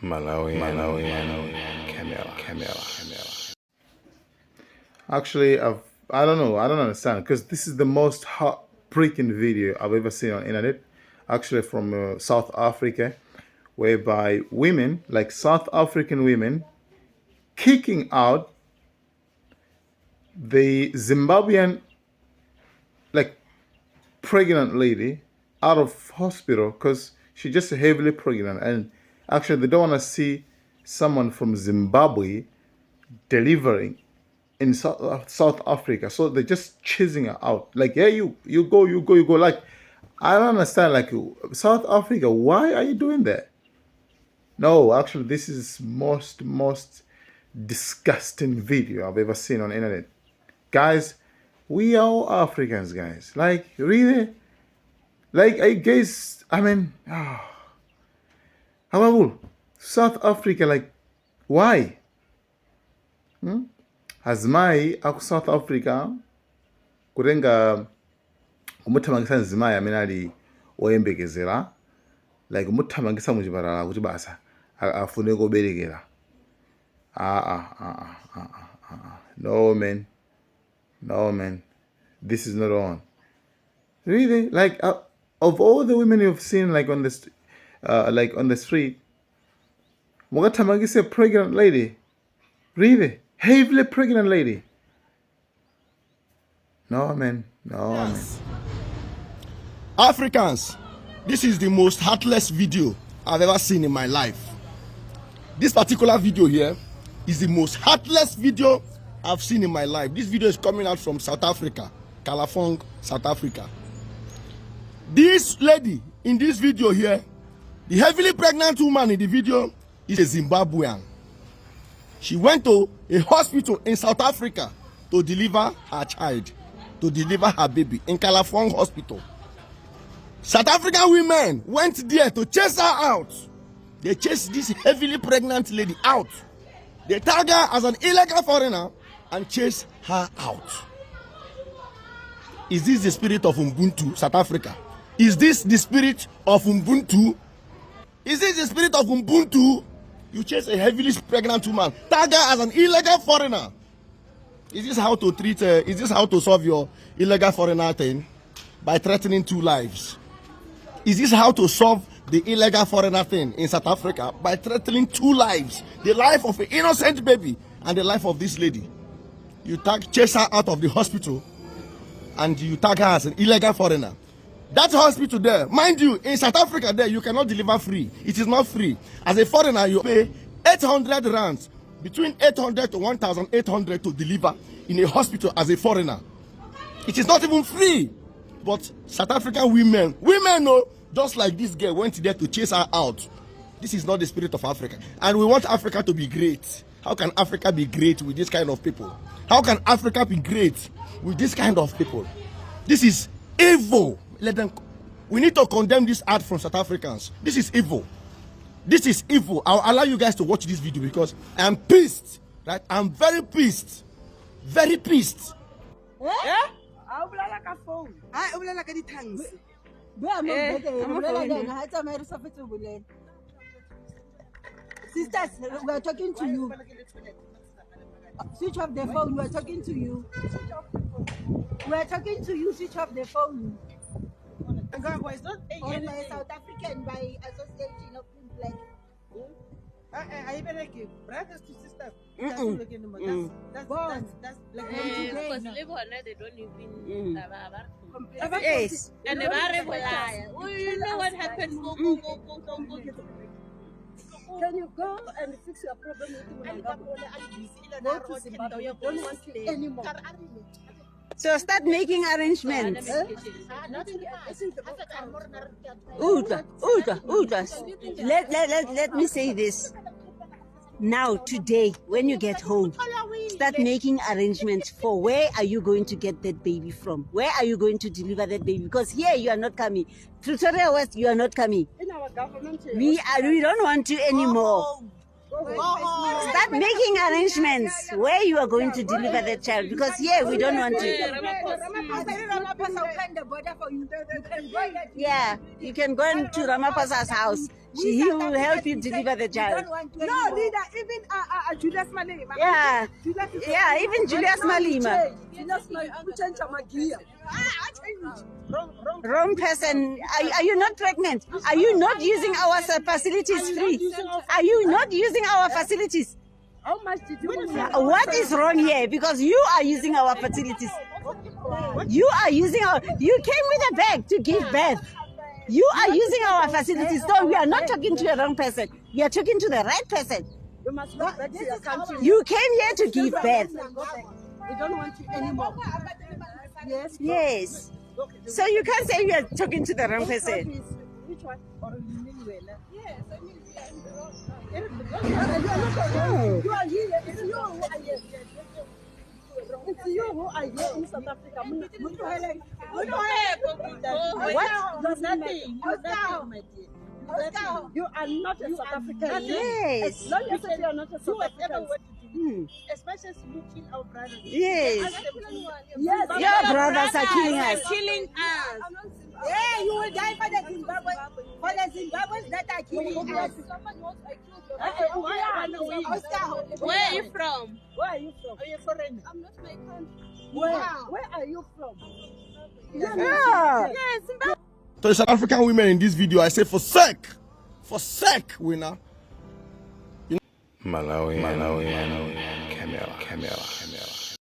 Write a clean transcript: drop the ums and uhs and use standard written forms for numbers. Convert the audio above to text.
Malawian camera. Actually, I don't know. I don't understand because this is the most heartbreaking video I've ever seen on internet. Actually, from South Africa, whereby women, like South African women, kicking out the Zimbabwean, like, pregnant lady out of hospital because she's just heavily pregnant, and actually they don't want to see someone from Zimbabwe delivering in South Africa, so they're just chasing her out. Like, yeah, you go. Like, I don't understand. Like, South Africa, why are you doing that? No, actually, this is most disgusting video I've ever seen on the internet. Guys, we are all Africans, guys. Like, really? Like, I guess, I mean, however, South Africa, like, why? Hazimai aku South Africa kurenga kumuthamangisa nzimayi amene ali oyembekezera, like kumuthamangisa muchipatala kuti basa afune koberekera. No man, this is not on. Really, like, of all the women you've seen, like on the on the street, mugathamangise a pregnant lady. Really, heavily pregnant lady. No man. Africans, this is the most heartless video I've ever seen in my life. This particular video here is the most heartless video I've seen in my life. This video is coming out from South Africa, Kalafong, South Africa. This lady in this video here, the heavily pregnant woman in the video, is a Zimbabwean. She went to a hospital in South Africa to deliver her child, to deliver her baby in Kalafong Hospital. South African women went there to chase her out. They chased this heavily pregnant lady out. They tagged her as an illegal foreigner and chased her out. Is this the spirit of Ubuntu, South Africa? Is this the spirit of Ubuntu? Is this the spirit of Ubuntu? You chase a heavily pregnant woman, tag her as an illegal foreigner. Is this how to treat? Is this how to solve your illegal foreigner thing? By threatening 2 lives? Is this how to solve the illegal foreigner thing in South Africa? By threatening 2 lives, the life of an innocent baby and the life of this lady. You chase her out of the hospital, and you tag her as an illegal foreigner. That hospital there, mind you, in South Africa there, you cannot deliver free. It is not free. As a foreigner, you pay 800 rands, between 800 to 1,800 to deliver in a hospital as a foreigner. It is not even free. But South African women, no, just like this girl went there to chase her out. This is not the spirit of Africa. And we want Africa to be great. How can Africa be great with this kind of people? How can Africa be great with this kind of people? This is evil. We need to condemn this act from South Africans. This is evil. This is evil. I'll allow you guys to watch this video because I'm pissed. Right? I'm very pissed. Very pissed. Yeah? I'll be like a phone. I'll be like a tongues. Sisters, we are talking to you. Switch off the phone. We are talking to you. We are talking to you. Switch off the phone. It's not a South African by association of black. I like brothers to sisters. That's like because live on they don't even yes. And the you know what happened? Can you go and fix your problem with Zimbabwe? You don't want to anymore. So start making arrangements. Let me say this. Now, today, when you get home, start making arrangements for where are you going to get that baby from? Where are you going to deliver that baby? Because here you are not coming. Pretoria West, you are not coming. In our government, we don't want you anymore. Start making arrangements where you are going to deliver that child, because here we don't want to. Yeah, you can go into Ramaphosa's house. He will help you deliver the child. No, leader, even Julius Malema. Yeah, yeah, even Julius Malema. Wrong person. Are you not pregnant? Are you not using our facilities free? Are you not using our facilities? How much did you What is wrong here? Because you are using our facilities. You are using our. You came with a bag to give birth. You are using our facilities. So we are not talking to the wrong person. We are talking to the right person. You must go back to your country. You came here to give birth. We don't want you anymore. Yes. Yes. So you can't say you are talking to the wrong person. Which one? Yes, I mean, you are here. It's you who are here. It's you who are here in South Africa. What? You're nothing. You're nothing, my dear. You are not a South African. Yes. As long as you are not a South African. Especially to kill our brothers. Yes. Yes. Your brothers are killing us. Killing us. Yeah, you will die for the Zimbabwe. For the Zimbabweans that are killing us. Where are you from? Where are you from? Are you foreigner? I'm not my country. Where are you from? Yeah. Yes, To the South African women in this video, I say for sake, winner. Malawi, camera.